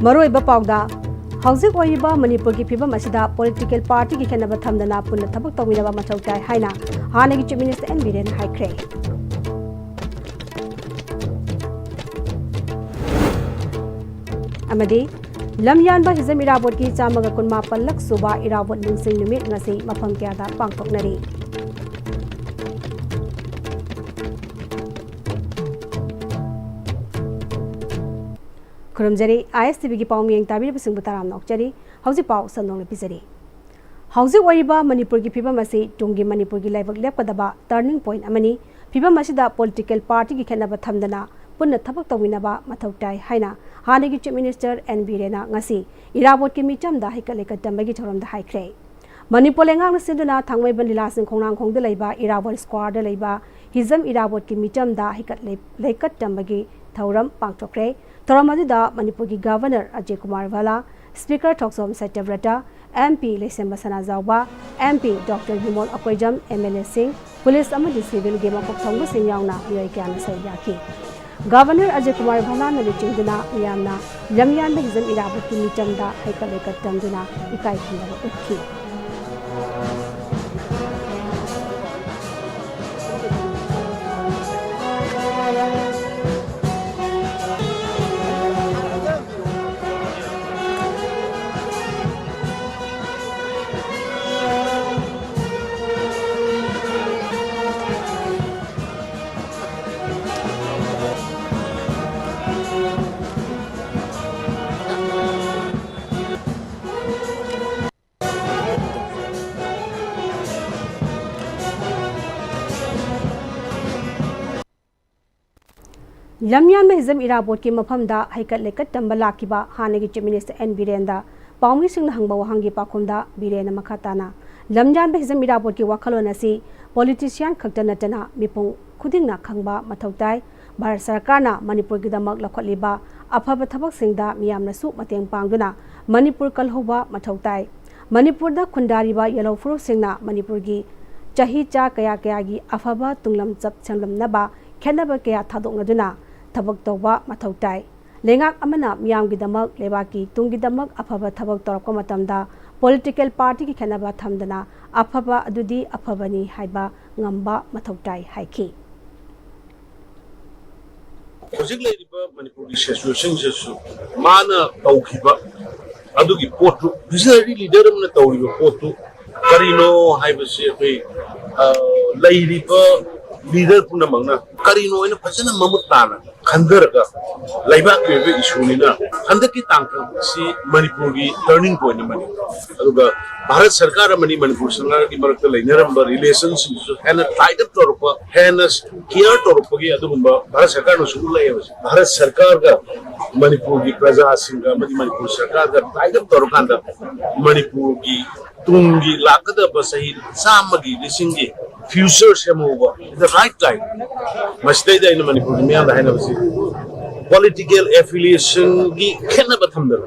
मरोइबा पाउदा हौजिक ओइबा मणिपुर की फिबम असिदा political party की खेनबा थमदना पुनः थबक तौमिनबा मथौ ताइ हाइना हानगी chief minister N Biren हाइख्रे अमदी लमयानबा Hijam Irabot की चामगा कुनमापन लक सुबा इराबोट निंसिंग निमित ngasi मफम क्यादा पांगथोकनरी खुरमजरी ISTV की पाउमियंग ताबिरबसिंग बुताराम नोकचरी हौजि पाउ सनोंग पिजरी हौजि ओइबा मणिपुर की फिबम असी टुंगी मणिपुर की लाइबक लेपकदबा टर्निंग पॉइंट अमनी फिबम असिदा पॉलिटिकल पार्टी की खेनबा थमदना पुनः थबक तौमिनबा मथौ ताइ हाइना हानगी चीफ मिनिस्टर एन बीरेना ngasi इराबोट की मिचमदा हिकलेका तंबगी थोरमदा हाइख्रे मणिपुर लेंगांग सिदुना थांगमैबन लिलासिंग खोंनांग खोंगद लेबा इराबोट स्क्वाड लेबा हिजम इराबोट की मिचमदा हिकले लेकत तंबगी थौरम पांगथोकरे थोरमदुदा मणिपुर की governor Ajay Kumar Bhalla speaker Thokchom Satyabrata MP Leishemba Sanajaoba MP doctor Bimol Akoijam MLA Singh police अमदी सिविल गे मकोक थोंगबा सिंह याउना मियोय क्याना सैयाखी गवर्नर अजय कुमार वाला न लिचिंगदुना मियामना लमयान हिजम इराबोट की मिचमदा हाइकलेका तंगदुना इकाई खुंदबा उठकी लमयान में हिजम इराबोट की मफमदा हाइकत लेकत तंबा लाकिबा हानगी चीफ मिनिस्टर एन बीरेंदा पाउंगी सिंह हंगबा वहांगी पाखुमदा बीरेन मखाताना लमयान में हिजम इराबोट की वखलोन असि पॉलिटिशियन खक्ता नटना मिपुंग खुदिंगना खंगबा मथौताई भारत सरकारना मणिपुर की दमक लखोलिबा अफब थबक सिंगदा मियामनसु मतेंग पांगदुना मणिपुर कलहोबा मथौताई मणिपुर दा खुंदारिबा येलो फुरु सिंगना मणिपुर की चाही चा कया कयागी अफब तुंगलम चप छंगलमनबा खेनबा कया थादोंगदुना थबक तौबा मथौ ताइ लेंगाक अमना मियामगी दमक लेबाकी तुंगी दमक अफबा थबक तौरक मतमदा पॉलिटिकल पार्टी की खेनबा थमदना अफबा अदुदी अफबनी हाइबा ngamba मथौ ताइ हाइखी हजिक लेरिबा मणिपुरी सिचुएशन जेसु माना तौखिबा अदुगी पोटु विजनरी लीडर अमना तौरिबा पोटु करिनो हाइबसे अखै लेरिबा लीडर पुना मंगना करिनो इन फजना ममुताना खंदरगा लाइबाक लेबे इशूनिना खंदर की तांगक सी मणिपुर की टर्निंग पॉइंट मनी अदुगा भारत सरकार मनी मणिपुर सरकार की मरक लेनरंब रिलेशनशिप हैन टाइड अप तोरप हैन केयर तोरप की अदुगुंबा भारत सरकार नो सुगु लय भारत सरकार का मणिपुर की प्रजा सिंगा मणिपुर सरकार का टाइड अप तोरकांदा मणिपुर की तुंगी लाकदब सही सामगी लिसिंगी फ्यूचर सेमोबा द राइट टाइम मस्तेदा इन मणिपुर में आदा है ना बसी पॉलिटिकल एफिलिएशन की खेनबा थमदर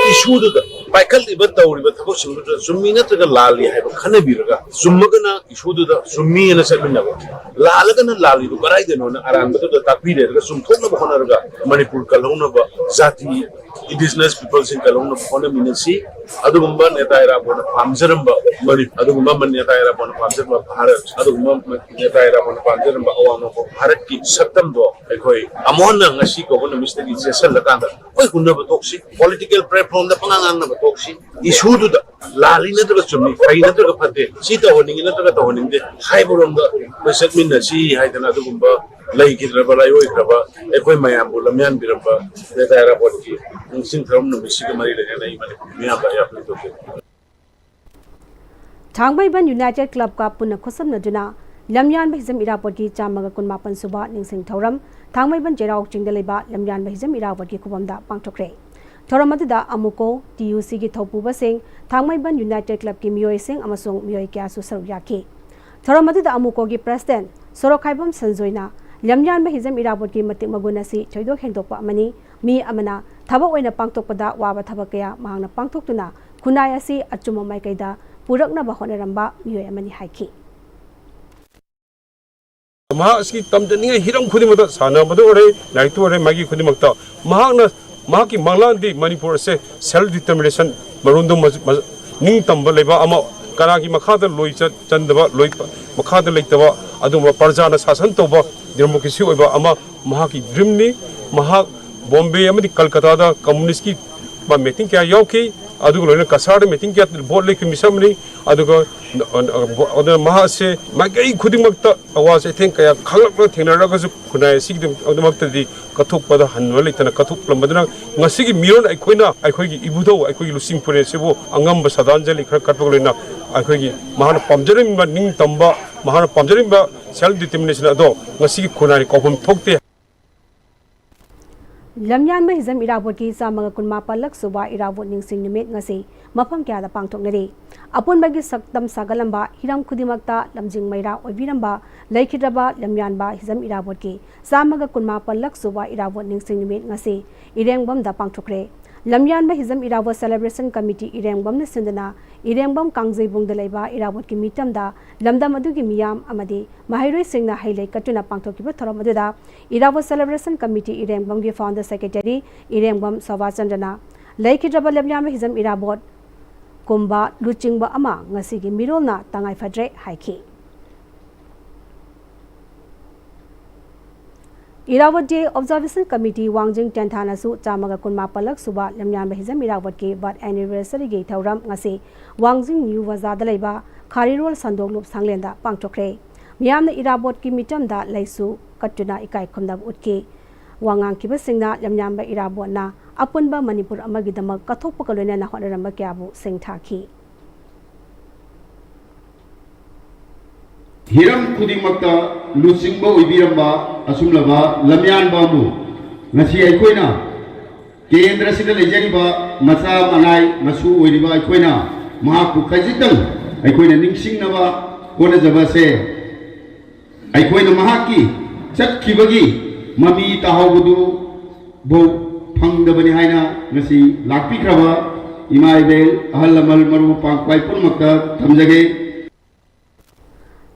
इशू द पाइकल लिबा तौरिबा थबो सिंगु सुम्मी नत्रगा लाली है खनबिरगा सुम्मगना इशू द सुम्मी न सबनबा लालगना लाली दु कराइ देनो न आरामबद द ताकबिरेगा सुमथोनबा होनरगा मणिपुर कलौनबा जाति indigenous people in Kalong of Minasi, Adumba Netaira on a Pamzeramba, Adumba Netaira on a Pamzeramba Parat, Adumba Netaira on a Pamzeramba of Paraki, September, Ekoi, Amona, Nashiko, one of Mr. Selakanda, who never toxic, political prep on the Pangan of toxic, issued the Lalina to me, Kaina Pate, Sita holding in the Hyper on the Setmina, she had another Gumba. Like it rubber, I owe a point my ambulamian biramba, that I rapport you. Sing from the Michigan Marina and I Thangbai United Club का पुनः खुसम नजुना लमयान बहिजम इरापट की चामगा कुनमापन सुबा निंसिंग थौरम थांगbai बन जेराव चिंगदलेबा लमयान बहिजम इरापट की खुबमदा पांगथोकरे थौरम अदुदा अमुको TUC की थौपुबा सिंह थांगbai बन United club की मियोय सिंह अमसोंग मियोय क्यासु सरुक याखी थौरम अदुदा अमुको की प्रेसिडेंट सोरोखाइबम संजोइना लमयान में हिजम इराबोट की मतिक मगुनसी छोइदो हेंदोकपा अमनी मी अमना थबक ओइना पांगतोकपदा वाबा थबक कया मांगना पांगतोकतुना खुनाय असि अचुम माइकैदा पुरकनबा होनरंबा मियोय अमनी हाइखी महाकी तमदनी हिरम खुदिमत सानबद ओरे लाइतो ओरे मागी खुदिमत महाना mahaki manglandi Manipur se self determination marundo ning tamba leba ama karagi makhada loi chandaba loi makhada leitaba aduma parjana sasan toba democracy oiba ama mahaki dream ni mahak Bombay amadi Kolkata da communist ki ba meeting kya yauki adugo loina kasar meeting kya board le misamni adugo oda maha se magai khudimakta awas I think kaya khalakla thenara su kunai sigdum odamakta di kathuk pada hanwali tana kathuk lambadna ngasigi miron aikoina aikogi ibudo aikogi lusing pure sebo angam ba sadanjali khar katbog loina aikogi mahana pamjarim ba ning tamba mahana pamjarim ba self determination ado ngasigi kunai kohum thokte Lamyan ma hizam irabot ki samaga kunma palak suba irabot ning sing nimit ngasi mafam kya da pangthoknari apun bagi saktam sagalamba hiram khudimakta lamjing maira oibiramba laikhidraba lamyan ba hizam irabot ki samaga kunma palak suba irabot ning sing nimit ngasi irengbam da pangthokre lamyan ba hizam irabot celebration committee irengbam na sindana irengbam kangjebung da laiba irabot ki mitam da lamdam adu ki miyam amadi mahairoi singna hailai katuna pangthokiba thoram aduda irabot celebration committee irengbam gi founder secretary irengbam sawachandana laikhidraba lamyan ba hizam irabot kumba luchingba ama ngasi gi mirolna tangai phadre haiki Irawat Day Observation Committee Wangjing Tenthana su chamaga kunma palak suba lamyan bahizam irawat ke birth anniversary ge thauram ngase Wangjing New Bazaar da laiba Kharirol Sandoglup Sanglenda pangthokre miyamna irawat ki mitam da laisu katuna ikai khumda utke wangang ki basingna lamyan ba irawat na apunba Manipur amagi damak kathokpa kalona na hodaramba kyabu singthaki Hiram Kudimakta Lusingbo Ibiramba Asumlava Lamyan Babu Nasi Aikoina Kendra Sida Lejariba Masa Manai Masu Uriba Aikoina Mahaku Kajitan Aikoina Ningsing Nava Kona Javase Aikoina Mahaki Chat Kibagi Mami Tahabudu Bo Pangdabani Haina Nasi Lakpi Krava Imaibel Ahalamal Maru Pangkwai Purmakta Tamjage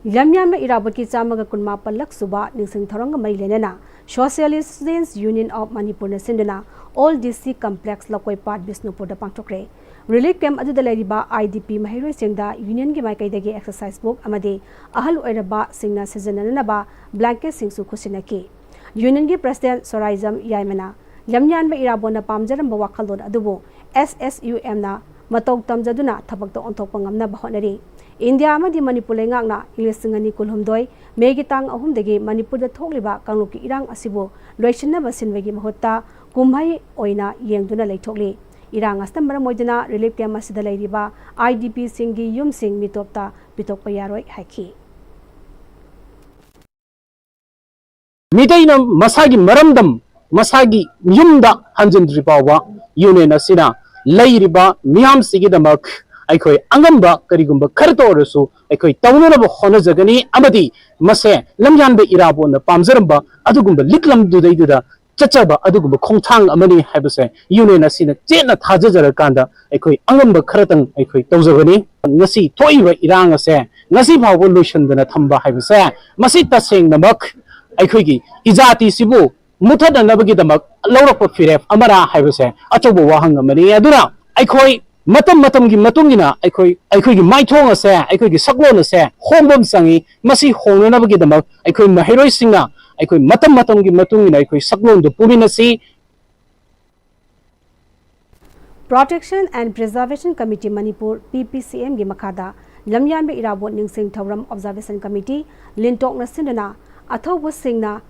Lamyan ma irabot ki chamaga kunma palak suba ningsing thoranga mai lenena Socialist Students Union of Manipur na sindana All DC Complex Lakoi Part Bisnupur da pangthokre Relief Camp adu da lariba IDP mahiroi singda union gi mai kaidagi exercise book amade ahal oiraba singna sejanana ba blanket singsu khusinaki Union gi President Soraizam Yaimana Lamyan ma irabot na pamjaram ba wakhalon adubo SSUM na matok tamjaduna thabakta onthokpa ngamna ba honari India amadi Manipur lengakna Inglisingani kulhumdoi megitang ahumdagi Manipur da thokliba kangluki irang asibo loisinna basinbagi mahutta kumhai oina yengduna leithokli irang astam baramoiduna relief camp asida leiriba IDP singi yumsing mitopta pitokpa yaroi haiki Midaina masagi maramdam masagi yumda hanjindribawa union asina leiriba miyam sigidamak Aikoi angamba karigumba khartorsu aikoi tawnaba honajagani amadi mase lamyanbe irabo na pamjaramba adugumba liklam dudaiduda chachaba adugumba khongthang amani habase union asina chena thajajara kanda aikoi angamba kharatang aikoi tawjagani ngasi thoiba irang ase ngasi phawbo loisandana thamba habase masi taseng namak aikoi gi ijati sibu muthadnabagi damak lawrakpa firef amara habase achobo wahang amani aduna aikoi matam gi matungina aikoi gi maithong ase aikoi gi saklon ase hongbom sangi masi hongnabagi damak aikoi mahiroi singna aikoi matam gi matungina aikoi saklon do puminasi Protection and Preservation Committee Manipur PPCM gi makhada lamyan be irabot ningsing thauram observation committee lintok na sindana athobu singna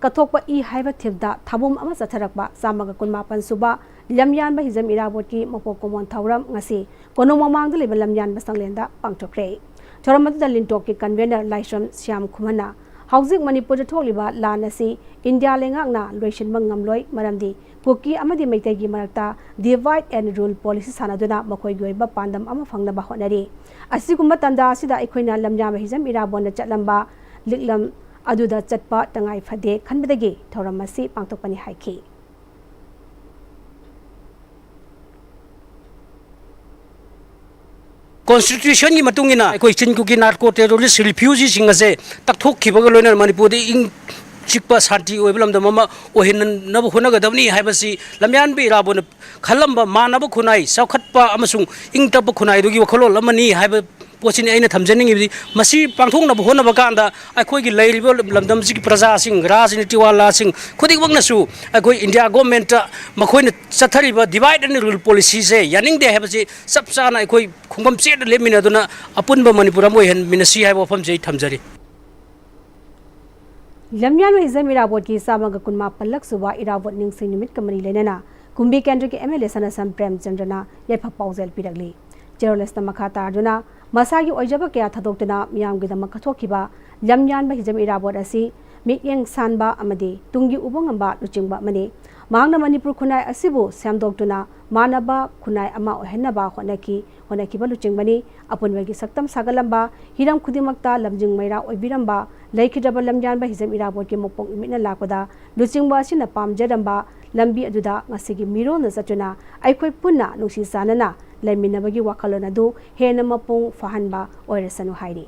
kathokpa i haiba thibda thabum ama chatharakba samaga kunma pansuba lamyan ba hizam irabot ki mapok komon thauram ngasi kono mamang de lebal lamyan ba sanglenda pangthokre thoramad da lintok ki convener laisham syam khumana housing Manipur tholiba lanasi India lengakna loisin mangamloi maramdi puki amadi maitai gi marakta divide and rule policy sanaduna makoi goiba pandam ama phangna ba honari asigumba tanda sida ikoina lamyan ba hizam irabon na chatlamba liklam aduda chatpa tangai phade khanbadagi thoramasi pangtokpani haiki Constitution की मतुंगिना कोई Chin Kuki narco terrorist refugee सिंगसे तकथोक खिबग लोइनर मणिपुर इन चिक्पा शांति ओइबलमदम मा ओहिननब होनगदबनी हाइबसी लमयान बे इराबोन खलंबा मानब खुनाई सौखटपा अमसुंग इंगतब खुनाई दुगी वखलोल अमनी हाइब पोचिन अइना थमजनिंगी मसी पांथोंनब होनब कांदा अखोइगी लैरिबो लमदमसिगी प्रजासिंग राजनीति वालासिंग खुदिवंगनसु अखोइ इंडिया गवर्नमेंट मखोइना चथरिबा डिवाइड एंड रूल पॉलिसी से यानिंगदे हाइबसी सब साना अखोइ खुंगम चेद लेमिनादुना अपुनबा मणिपुर मोहन मिनसी हाइब वफम जे थमजरी लमयान हिजम इराबोट की सामग कुनमा पल्लक सुबा इराबोट निंगसिंग निमित कमरी लेना कुंभी केंद्र के एमएलए सनसम प्रेमचंद्रना याइफा पाउजेल पिरगली जेरोलेस्ता मखा तारदुना मसागी ओइजब कया थदोक्तना मियामगिदमक कथोखिबा लमयान हिजम इराबोट असी मियेंग सानबा अमदि तुंगी उबंगंबा लुचिंगबा मने मांगना मणिपुर खुनाई असिबु सेमदोक्तुना मानबा खुनाई अमा ओहेनबा होनखिबा लुचिंगबनी अपुनबगी सक्तम सागलंबा हिरम खुदिमक्ता लमजिंग मैरा ओइबिरंबा लैखिदबा लमयानबा हिजम इराबोट के मोपोंग इमिना लाकोदा लुचिंगबा सिना पामजरंबा लंबी अदुदा ngasiगी मिरोना चचुना अइखोइ पुन्ना नुसी सानना लैमिनबगी वाखलोन अदु हेन मपोंग फहनबा ओइरसनु हाइरी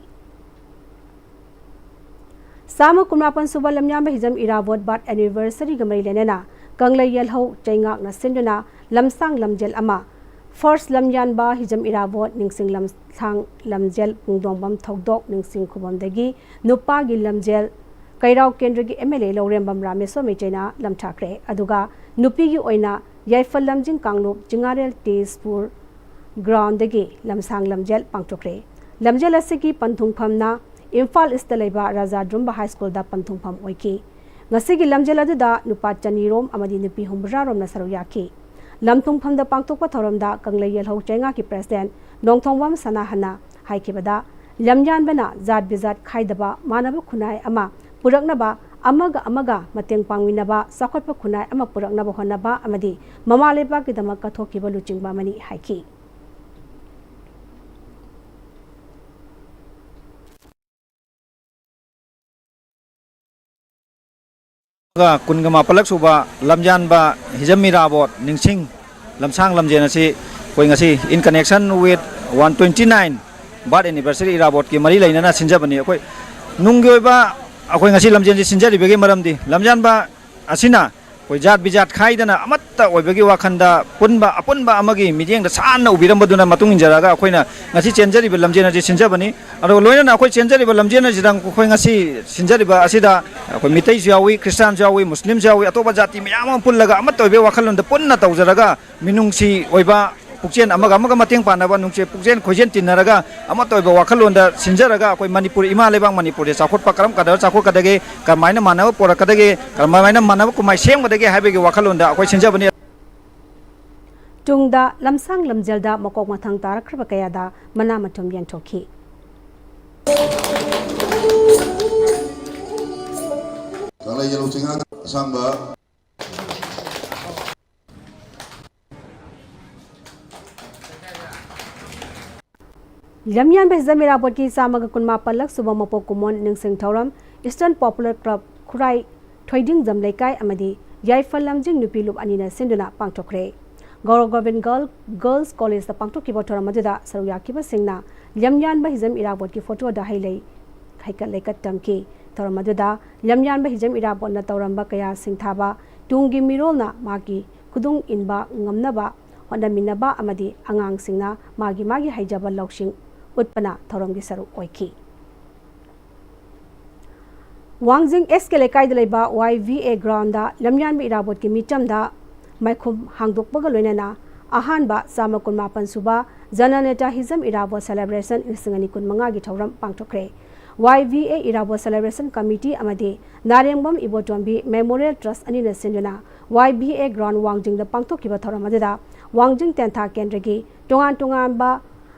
साम कुमनापन सुबा लमयानबा हिजम इराबोट बाट एनिवर्सरी गमरी लेना कंगलै यलहौ चैंगाकना सिंदुना लमसांग लमजेल अमा फर्स्ट लमयानबा हिजम इराबोट निंगसिंग लमसांग लमजेल पुंगदोंबम थौदोक निंगसिंग खुबमदगी नुपागी लमजेल कैराव केंद्र की एमएलए लौरेंबम रामेश्वर मेचैना लमठाख्रे अदुगा नुपीगी ओइना याइफल लमजिंग कांगलुप जिंगारेल तेजपुर ग्राउंडगी लमसांग लमजेल पांगथोख्रे लमजेल असिगी पंथुंगफमना इम्फाल ईस्ट लेबा राजा ड्रुम्बा हाई स्कूल दा पंथुंगफम ओइकी ngasiगी lamjel aduda nupa chanirom amadi nupi humbrarom na saru yaki lamthungpham da pangtokpa thorom da kanglai yelhau chenga ki president nongthongwam sanahana haikibada lamjan bana zat bizat khaidaba manaba khunai ama puraknaba amaga mateng pangminaba sakhotpa khunai ama puraknaba honaba amadi mamalepa kidama kathokiba luchingba mani haiki कुनगमा पलक सुबा लमजान बा हिजमी robot निंगसिंग लमसांग लमजेन असी कोई ngasi in connection with 129 birth anniversary robot की मरी लेना सिंजबनी कोई नुंगी ओइबा अखोई ngasi लमजेन सिंजरी बेगे मरमदी लमजान बा असिना कोई जात बिजात खाइदना अमत्ता ओइबगी वाखंदा पुनबा अपुनबा अमगी मिजेंग दा सानना उबिरमबदुना मतुंग इंजरागा अखोइना ngasi चेंजरी बे लमजेन जी सिंजबनी अरो लोइना अखोइ चेंजरी बे लमजेन जिदंग अखोइ ngasi सिंजरी बा असिदा अखोइ मितै जावी क्रिश्चियन जावी मुस्लिम जावी अतोबा जाति मयाम पुल्लगा अमत ओइबे वाखलुंदा पुन्ना तौजरगा मिनुंगसी ओइबा पुक्चेन अमगा मतेंग पानाबा नुंगसे पुक्चेन खोजेन तिनरगा अमत ओइबा वाखलुंदा सिंजरगा अखोइ मणिपुर इमा लेबांग मणिपुर चाखोट पकरम कदर चाखोट कदगे कमाइना मानव पोरकदगे कमाइना मानव कुमाइ सेमगदगे हाइबेगे वाखलुंदा अखोइ सिंजबनी tungda lamsang lamjelda mokok mathang tarakhraba kayada mana mathum yentokhi kala yelo chinga samba lamyan be zamira bot ki samaga kunma palak suba mopok kumon ningsing thoram eastern popular club khurai thoiding jam laikai amadi yaifal lamjing nupilup anina sinduna pangthokre Gaurav Govind Girls College the Pangtok ki botora majuda saruya ki basingna lamyan ba hizam irabot ki photo da hailai khaika lekat tamki tora majuda lamyan ba hizam irabot na toramba kaya singthaba tungi mirolna magi kudung inba ngamnaba honda minaba amadi angang singna magi haijaba loksing utpana thorom gi saru oiki Wangjing SK kai dalaiba YVA ground da lamyan ba irabot ki mitam da Maikum hangdokpaga loinana ahanba samakun mapan suba jananeta hizam irabo celebration isingani kun manga gi thauram pangthokre YVA irabo celebration committee amade narengbam ibotombi memorial trust ani na sinduna YVA ground wangjing da pangthokiba thauram adida wangjing tentha kendragi tongan ba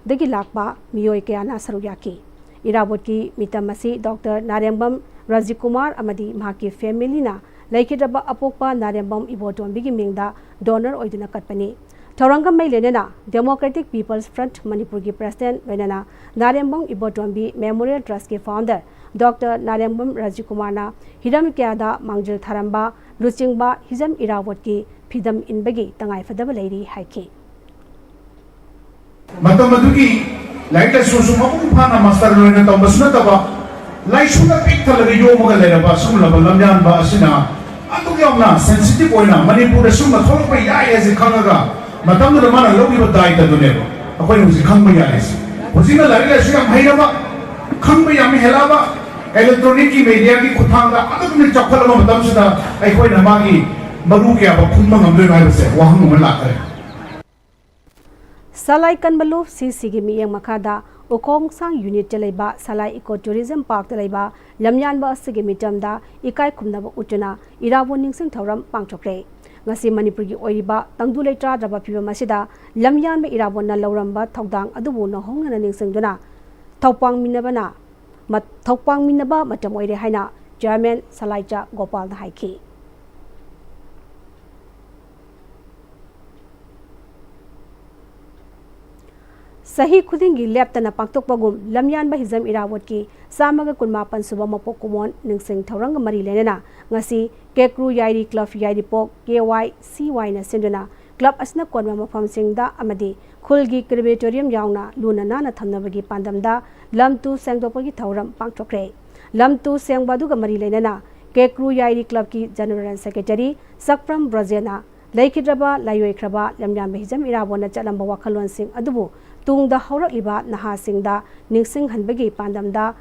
dagi lakba miyoi kayana saruyaki irabot ki mitamasi Dr. Narengbam Rajikumar amadi mahaki family na Laikidaba apokpa narembam iboton bigi mingda donor oiduna katpani Taurangam mai lenena Democratic People's Front Manipur ki president lenena narembam iboton bi Memorial Trust ke founder Dr. Narembam Rajikumar na hiram kyada mangjil tharamba luchingba hizam irawot ki phidam inbagi tangai fadaba leiri haiki Matamadagi laita susu mapung phana master loina tawbasna taba लाइसुना पिक थलग योमग लेरबा सुमलब लमयान बा असिना अतुक यामना sensitive ओइना Manipur सुम थोलप याय as खंगगा मतम the माना लौगिब दायित्व दुनेबो अखोय हुजि खंगब याय हुजिना लारिला सुया हैरबा खंगब याम हेलाबा इलेक्ट्रॉनिक की मीडिया की खुथांगा अदुकनि चखलम मतम सुदा अखोय नमागी मरु के अब खुम ngam doi hai se wahang mo la kare Salai Kanbalu CCG Miyang Makada Okong Sang Unit Jalaiba Salai Eco Tourism Park Jalaiba Lamyan Ba Sigi Mitamda Ikai Kumnaba Utuna Irabu Ningsing Thoram Pangchokre Ngasi Manipur gi Oiriba Tangdu Letra Draba Piba Masida Lamyan Ba Irabona Lauramba Togdang Adubu No Hong na Ningsing Duna Topang Minabana Topang Minaba Matam Oire Haina German Salaija Gopal the Haiki Sahi Kudingi Leptana Paktokpagum, Lamyan Bahizam Irawat ki, Samaga Kunmapan Subamapok Kumon, Ningsing Tauranga Mari Lenena, Ngasi, Kekru Yairi Club Yairi Pok, KY, CY na Sinduna, Club Asna Konma Fam Singda Amadi, Kulgi Crematorium Yauna, Luna Nana Thamnavagi Pandamda, Lam tu Sangdopagi Tauram Paktokre, Lam tu Sangbaduga Mari Lenena, Kekru Yairi Club ki General Secretary, Sakpram Brazena, Laikidraba, Layoy Kraba, Lamyan Bahizam Irawona Chalamba Wakalon Sing Adubu, Tung the Horakliba Naha Singda, Ningsing Hanbagi Pandamda,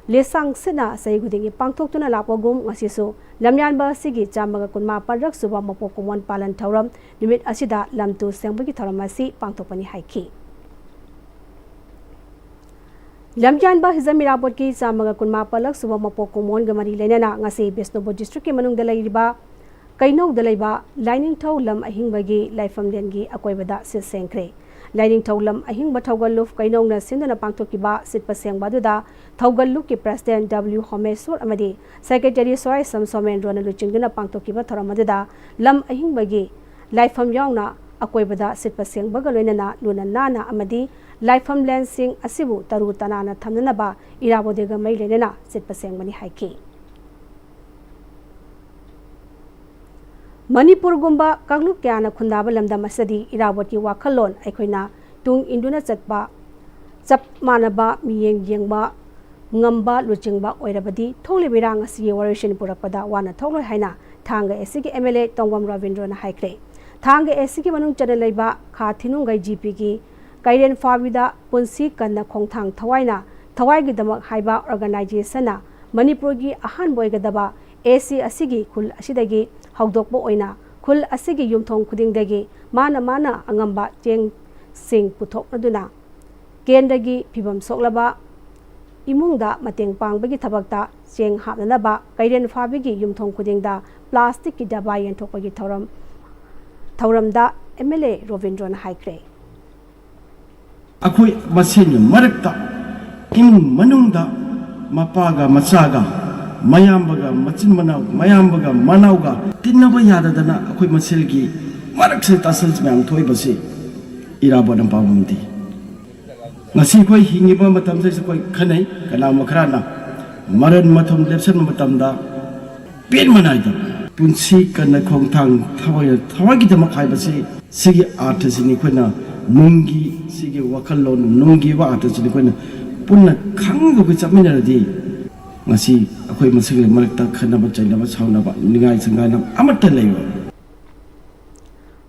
Lesang Sina, Saigudingi Pangtok to Lapogum, Asiso, Lamyan Ba Sigi, Jamaga Kunma Parak Suba Mopokumon Palan Tauram, Limit Asida, Lam to Sambagi Taramasi, Pangtopani Haiki. Lamyan Ba Hizamirabotki, Jamaga Kunma Palak Suba Mopokumon Gamari Lenana, Ngasi, Besnobo District Manung de Laiba, Kaino de Laiba, Lining Tow Lam Ahingbagi, Lifam Dengi, Akoibada, Sisenkre. Lining Taulam Ahing Bataugaluf Kainong na Sindana Pangtokiba Sitpaseng Baduda Taugaluk ki President W. Homesur Amadi Secretary Soy Samsomen Ronald Chingana Pangtokiba Thoramadida Lam Ahing Bagi Lifam Yauna Akoibada Sitpaseng Bagaloinana Luna Nana Amadi Lifam Lansing Asibu Taru Tanana Tamnanaba Irabodega Mailenena Sitpaseng Mani Haiki Manipur Gumba Kagluk Kyana Kundaba Lamda Masadi Irawati Wakalon Aikoina Tung Induna Zatba Zap Manaba Miyeng Yengba Ngamba Luchingba Oirabadi Toli Birang Asi Warishin Purapada Wana Tolo Haina Tanga Esiki MLA Tongwam Ravindrona Haikre Tanga Esiki Manung Chanelaiba Katinungai GPG Kaiden Fabida Punsi Kana Kongtang Tawaina Tawai Damak Haiba Organization Manipurgi Ahan Boygadaba AC Asigi Kul Asidagi Hogdokbo Oina, Kul Asigi Yumtong Kudingdagi, Mana Angamba Jeng Sing Putok Naduna. Kendagi Pibam Soklaba, Imungda Mateng Pang Bagi Tabakta, Jeng Hapnaba, Kaiden Fabigi Yumtong Kudingda, Plastic Dabai and Topagi Tauramda, MLA Rovindron Haikre. Akui Masini Marekta, Kim Manunda, Mapaga Masaga. Mayambaga, Machin Manau, Mayambaga, Manauga, Tinaba Yadana, Akui Masilgi, Marakse Tassels Mam Toibasi, Irabon and Pamundi. Nasikoi, Hingiba Matam says quite Kane, Kanamakrana, Maran Matum Lepson Matamda, Pinmanida, Punsi Kana Kongtang, Tawagita Makaibasi, Sigi artists in Equina, Nungi, Sigi Wakalon, Nungi artists in Equina, Puna Kango with a minerity. Ngasi ako'y masigli malikta khanaba chainaba saunaba ningai sanganam amata leiwa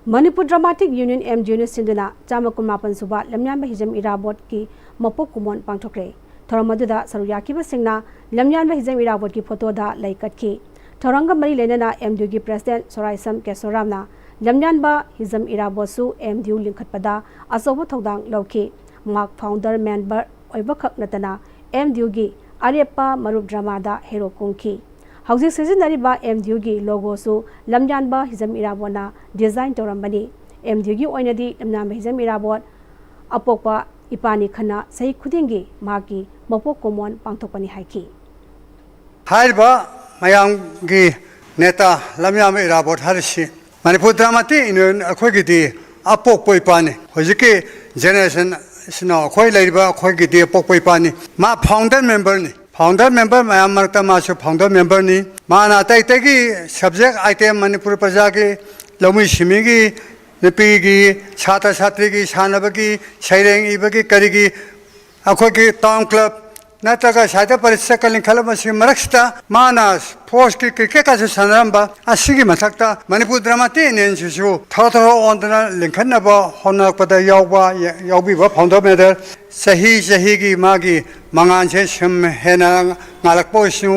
Manipur Dramatic Union M Junior Sinduna Jamakumapan Suba Lamyan Bahizam Irabot ki Mapok Kumon Pangtokre Thoramaduda Saruyaki Basingna Lamyan Bahizam Irabot ki photo da laikat ki Thoranga Mari Lenana MDU ki President Soraisam Kesoramna Lamyan Ba Hizam Irabosu MDU Linkatpada Asobo Thodang Lauki Mark Founder Member Oibakak Natana MDU gi Arepa Marup Dramada Hero Kunki. Housing Season Nariba MDU gi logo su Lamyan Ba Hizam Irabona design Torambani. MDU gi Oinadi Lamyan Hizam Irabot Apokpa Ipani Khana Sahi Kudingi Maki Mopok Komon Pangtopani Haiki. Haiba Mayang gi Neta Lamyan Irabot Harishi. Manipur Dramati in Akwegidi Apok Poipani. Hojiki Generation Snow, quite labor, quite dear Pokopani. Ma founder member ni. Founder member, my Amarta Masu founder member ni. Mana Taitegi, subject item Manipur Pazaki, Lomi Shimigi, Nepigi, Chata Satrigi, Shanabaki, Sharing Ibaki, Karigi, Akwaki Town Club, नत्रगा side परीक्षा कलिंग खलबसी मरक्सता माना फोर्स की cricket का सनरंबा असिगी मथक्ता मणिपुर ड्रामा टीम सिसु थोथो ऑनदना लिंखनबा होनकपदा याउबीबा फाउंडर मेडल सही की मागी मंगान से सम हेना नालकपोसु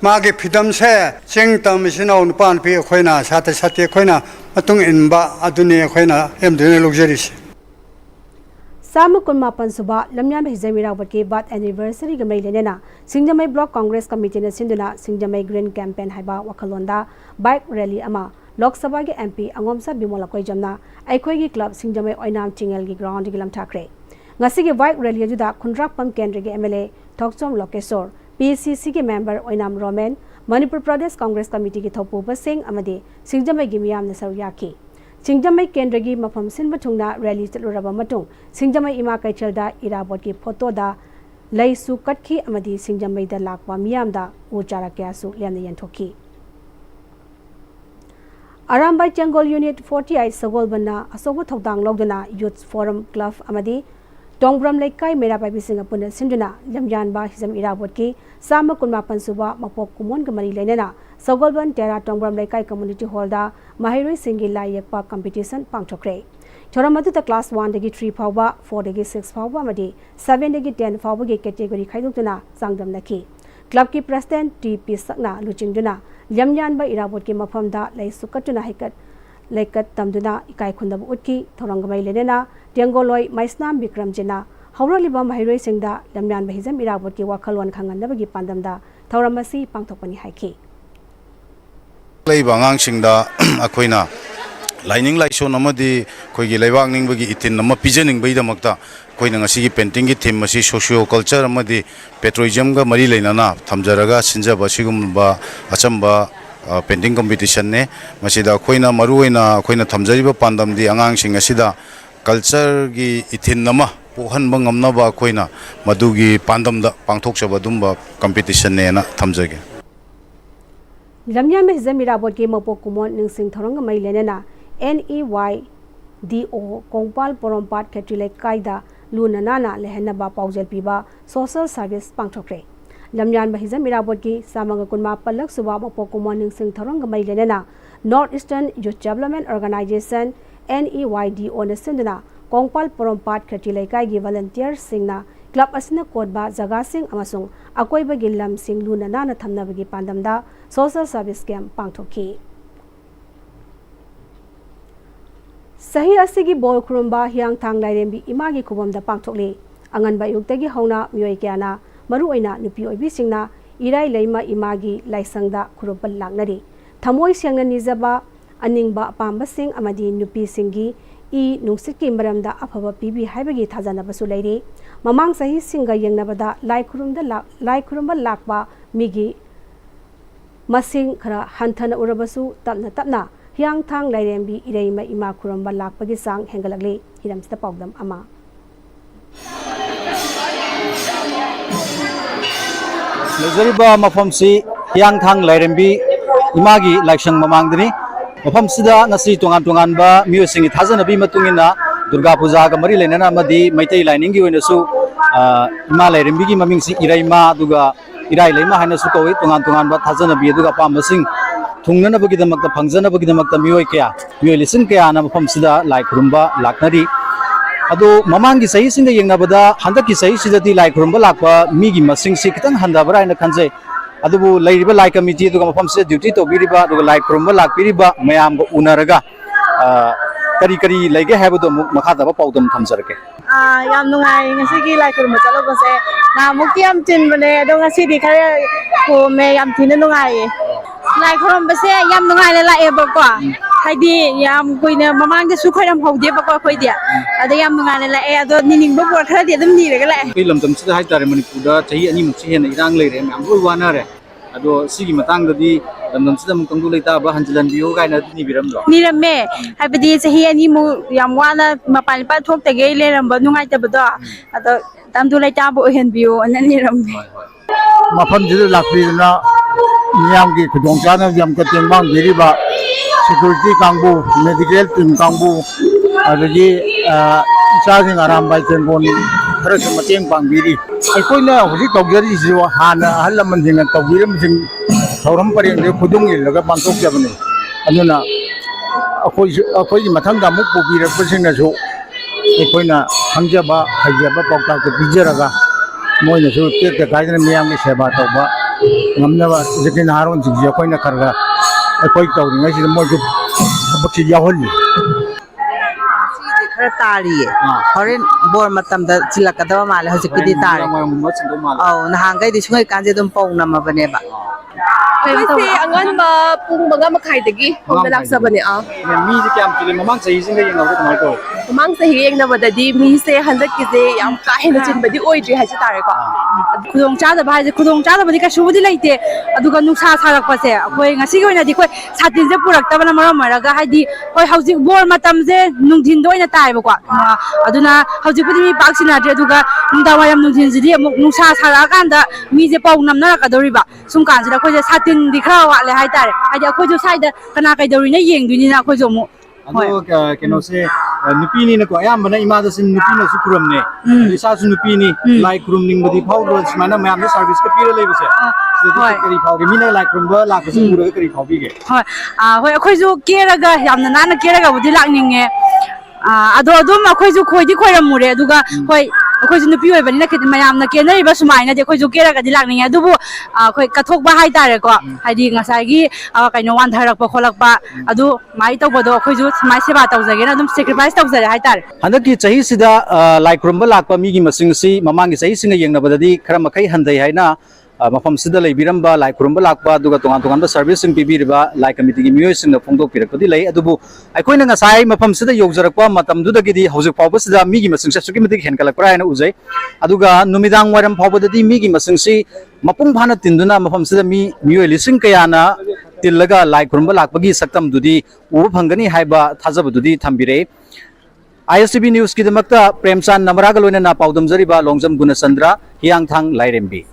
मागी फिदम से चिंग तमसिना उनपान पी खोइना साथे साथे खोइना मतुंग इनबा अदुने खोइना एमदुने लुक्जरीस साम कुनमापन सुबा लम्यान हिजमीरावत के बात एनिवर्सरी गमई लेनेना सिंगजमई ब्लॉक कांग्रेस कमिटी ने सिंधुना सिंगजमई ग्रीन कैंपेन हाइबा वखलोंदा बाइक रैली अमा लोकसभा के एमपी अंगोमसा बिमोला कोइजमना अखोई क्लब सिंगजमई ओइनाम चिंगल की ग्राउंड की लमठाखरे ngasi के बाइक रैली अजुदा खुंद्राकपम केंद्र के एमएलए थोकचोम लोकेश्वर पीसीसी के मेंबर ओइनाम रोमेन मणिपुर प्रदेश कांग्रेस कमिटी की थोपुबा सिंह अमदे सिंगजमई की मियाम ने सरुयाकी सिंगजमई केंद्र की मफम सिन बथुंगना रैली चलुरबा मतुंग सिंगजमई इमा कैचलदा इराबोट की फोटोदा लैसु कटखी अमदी सिंगजमई दा लाकवा मियामदा उचारा क्यासु लेने यंथोकी अरामबाई चंगोल यूनिट 48 सगोलबना असोबो थौदांग लौदना यूथ फोरम क्लब अमदी टोंगब्रम लेकाई मेरा पाइबी सिंह पुन सिंधुना लमयानबा हिजम इराबोट की साम कुनमापन सुबा मपोक कुमोन गमरी लेनेना सगोलबन टेरा टोंगब्रम लेकाई कम्युनिटी हॉलदा माहिरोई सिंगी लाई यकपा कंपटीशन पांगथोखरे थोरम अदुदा क्लास 1 दगी 3 फावबा 4 दगी 6 फावबा मदी 7 दगी 10 फावबा के कैटेगरी खाइदोक्तुना चांगदमनखी क्लब की प्रेसिडेंट टीपी सकना लुचिंगदुना लमयानबा इराबोट के मफमदा लाई सुकटुना हिकत लेकत तमदुना इकाई खुंदब उटकी थोरंगमई लेनेना टेंगोलोय माइसनाम विक्रम जिना हौरलिबा माहिरोई सिंगदा लमयानबा हिजम इराबोट की वाखलवन खांगनबगी पांदमदा थौरमसी पांगथोकपनी हाइकी लेबा आंगांसिंगदा अखोइना लाइनिंग लाइसोन अमदी खोइगी लेबाक निंगबगी इतिन नम पिजनिंगबैदमक्ता खोइना ngasi पेंटिंग की थीम मसी सोशियो कल्चर अमदी पेट्रोलियम का मरी लेनाना थमजरगा सिंजबा सिगुमबा अचंबा पेंटिंग कंपटीशन ने मसीदा खोइना मरुइना खोइना थमजरिबा पांदमदी आंगांसिंग असिदा कल्चर की इथिन नम पोहनबा ngamnaba खोइना मदुगी पांदमदा पांगथोकचबा दुंबा कंपटीशन ने ना थमजगे लमयान में हिजम इराबोट के मपोक कुमोन निंगसिंग थोरंगमई लेनेना NEYDO कोंगपाल पोरोमपाट खेत्रिले कायदा लूना नाना लेहनबा पाउजल पीबा सोशल सर्विस पांगथोखरे लमयान हिजम इराबोट की सामंग कुनमा पलक सुबा मपोक कुमोन निंगसिंग थोरंगमई लेनेना north eastern youth development organization NEYDO ने सिंधुना कोंगपाल पोरोमपाट खेत्रिले कायगी वॉलंटियर सिंगना क्लब असना कोडबा जगह सिंह अमसुंग अकोइबगी लम सिंह लूना नाना थमनबगी पांदमदा सोशल सर्विस कैंप पांगथोखी सही असिगी बोल खुरुंबा हियांग थांग लाइरेंबी इमागी खुबमदा पांगथोकले अंगनबा युक्तगी हौना मियोय क्याना मरुओइना नुपी ओइबिसिंगना इराई लेमा इमागी लाइसंगदा खुरुबल लांगनरी थमोय सेंगना निजबा अनिंगबा पांबसिंग अमदी नुपी सिंगी ई नुंसितकी मरमदा अफबा पीबी हाइबगी थाजानबसु लेरे ममांग सही सिंगा यंगनबदा लाई खुरुंबा लाकबा मिगी मसिंग खरा हंथन उरबसु तपना तपना हियांग थांग लाइरेंबी इरेमा इमा खुरुंबा लाकपगी सांग हेंगलगले हिरमस्ता पाउदम अमा लेजरिबा मफमसी हियांग थांग लाइरेंबी इमागी लाइसंग ममांगदनी मफमसिदा नसी तोंगान तोंगानबा म्यूसिंग थाजनबी मतुंगिना दुर्गा पूजा का मरी लेना मदी मैतै लाइनिंग की वनसु इमा लाइरेंबी की ममिंगसी इराइमा दुगा इराइ लेमा हाइनसु कवि तोंगान तोंगानबा थाजनबी दुगा पामसिंग थुंगनबगिदमक्ता फंगजनबगिदमक्ता मियोय लिसिंग कया ना मफमसिदा लाइ खुरुंबा लाकनरी अदो ममांगी सही सिंग यंगनबदा हंदकी सही सिदती लाइ खुरुंबा लाकपा मीगी मसिंग सि खितंग हंदाबरा इन खंजे अदुबु लैरिबा लाइ कमिटी दुगा मफमसे ड्यूटी तोबिरिबा दुगा लाइ खुरुंबा लाकपिरिबा मयाम उनरगा करी करी लेगे हैबदो मखादबा पाउदम थमजरके याम नुंगाई ngasi लाइ खुरुंबा चलोबसे ना मुक्ति याम चिनबने अदो ngasi दि खरे को मे याम थिन नुंगाई लाइ खुरुंबसे याम नुंगाई लाएबको हाइदी याम कोइने ममांग सु खयम हौदेबको खोइदिया अदो याम नुंगाई लाए अदो निनिंगबो बोर खरदि अदम निरगा लाए कोइ लमदमसिदा हाइतारे मणिपुरदा चही अनि मुक्सी हेन इरांग लेरे म्याम बोय वानारे अदो सिगी मतंगददी लमदमसिदा मुकंदु लेताबा हंजलन बियो गायना निबिरमलो निरमे हाइबदी चही अनि मु याम वाना मपाल पा थोकतगे लेरमबो नुंगाइतबदो अदो तमदु लेताबो हेन बियो अनन निरमे मफम जिला लाकपीना मियाम की खुदोंचाना यम का तेंबांग बिरिबा सिक्योरिटी कांगबू मेडिकल टीम कांगबू अदगी इचाजिंग आराम बाई चेंबोन खरसु मतेंग पांगबिरी अखोइना हुजिक तौजरिसि हाना अहल लमनसिंग तौबिरमसिंग थौरम परेंग दे खुदुंग इल्लगा पांथोकजबने अदुना अखोई मथंग अमुक पुबिरकपसिंगसु अखोइना खंजबा हजबा पौताक पिजरगा मोइनसु तेक गाइदना मियामनि सेवा तौबा ngamnaba zikin haron si jiya koy na karga koy tawri ngai si mo ju bakti yaholi si khara tari horen bor matam da chilakadaba male hojikidi tari aw na hangai di sungai kanje dum pong nama bane ba Kasi angan ba pung mga makaidagi kung nalaksa ba niya? Mi si kyam chili mamang sa ising yung ako tumal ko. Mamang sa hiyeng na badadi mi se handak kize yam kahin na chin badi oi jri haji tare ko. Kudong chada ba haji kudong chada badi ka shubudi laite aduga nuksa sarak pa se koi ngasi ko na di koi satin je purak ta bana maram maraga haji koi hauji bor matam je nungthin doi na tai ba ko aduna hauji budi mi pak sina je aduga nungda wayam nungthin ji amuk nuksa sarakan da mi je pau nam na ka dori ba sum kan ji da koi je satin di kha wa le hai tare haji akoi jo sai da kana kai dori na yeng du ni na akoi jo mu Ano keno se nupi ni nako ayam bana ima da sin nupi na su kuram ne isa su nupi ni like kurum ning badi phau ro mana mayam ne service ka pira lei base hoi kari phau ge mina like kurum ba lak ka su ro kari phau bi ge hoi hoi akoi jo kera ga yamna na kera ga budi lak ning nge ado adum akoi jo khoi di khoi ram mure aduga hoi akoi jo nupi oi bani na ke mayam na ke nai ba sumai na de akoi jo kera ga di lak ning adubu akoi kathok ba hai tare ko haidi ngasai gi kaino wan tharak pa kholak pa adu mai tau bodo akoi jo mai seba tau jage na adum sacrifice tau jare hai tare handak ki chahi sida like kurum ba lak pa mi gi masing si mamang gi chahi singa yeng na badadi khara makai handai hai na mafam sida lei biramba like kurum ba lak pa duga tongan tongan ba service sing pibi riba like committee gi mioi sing na phongdok pirak padi lei adubu aikoi na ngasai mafam sida yogjarak pa matam du da gi di hojik pau ba sida mi gi masing sa suki mati hen kalak pra na uzai aduga numidang waram pau ba di mi gi masing si mapung phana tinduna mafam sida mi mioi lising kaya na tillaga like kurum ba lak pa gi saktam du di uba phangani haiba thajab du di thambire ISTV news ki damakta premchan namaraga loina na paudam jariba longjam gunasandra hiangthang lairembi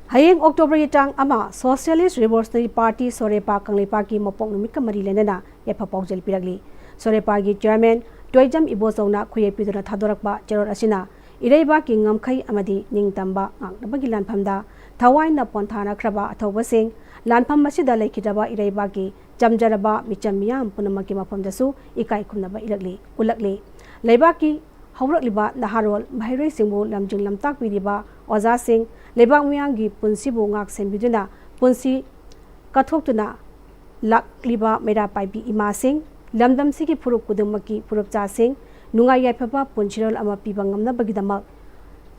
Hayeng October yitang ama Socialist Revolutionary Party Sorepa Kanglepa ki mopong numit ka mari lenana yepa paujel piragli Sorepa gi chairman Toijam Ibosona khoye piduna thadorakba cheror asina iraiba ki ngamkhai amadi ningtamba ngangnabagi lanphamda thawai na ponthana khraba athobasing lanpham masida laikhidaba iraiba ki jamjaraba micham miyam punamaki maphamdasu ikai khumnaba ulakli leibaki haurakliba naharol bhairoi singbu lamjing lamtak piriba oza sing lebang miyangi punsibu ngak senbiduna punsi kathoktuna lakliba mera paibi ima sing lamdam sigi phurup kudumaki phurup cha sing nungai yaphaba punchirol ama piba ngamna bagidamak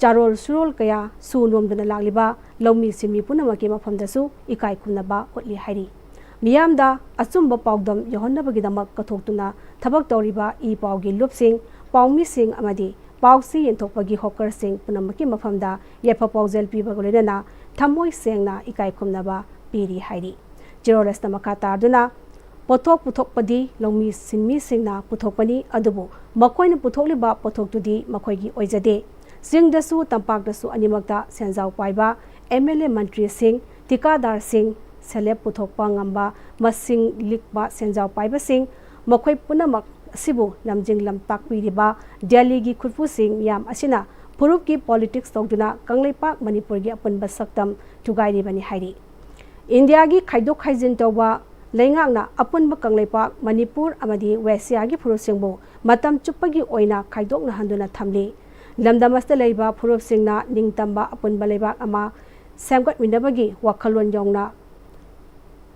charol surol kaya su nomduna lakliba lomi simi punamaki maphamdasu ikai khumnaba otli hairi miyamda achumba paudam yohonna bagidamak kathoktuna thabak toriba I paugi lupsing paumi sing amadi pausi yenthokpagi hawker sing punamaki mafamda yepa paujel piba golena thamoi sengna ikai khumnaba piri hairi jerolesta makata duna pothok puthokpadi lomi sinmi singna puthokpani adubu makoina puthokliba pothokdudi makoigi oijade singdasu tampakdasu animakta senjau paiba MLA mantri sing tikadar sing selep puthokpa ngamba masing likba senjau paiba sing makoi punamak sibu lamjing lamtak piriba Delhi gi khutpu sing yam asina purup ki politics togduna Kangleipak Manipur gi apunba saktam tugairi bani hairi India gi khaidok khaijin tawba leingakna apunba Kangleipak Manipur amadi Westia gi phurup singbu matam chupagi oina khaidok na handuna thamli lamdamasta leiba phurup singna ningtamba apunba leibak ama semgat winabagi wakhalon yongna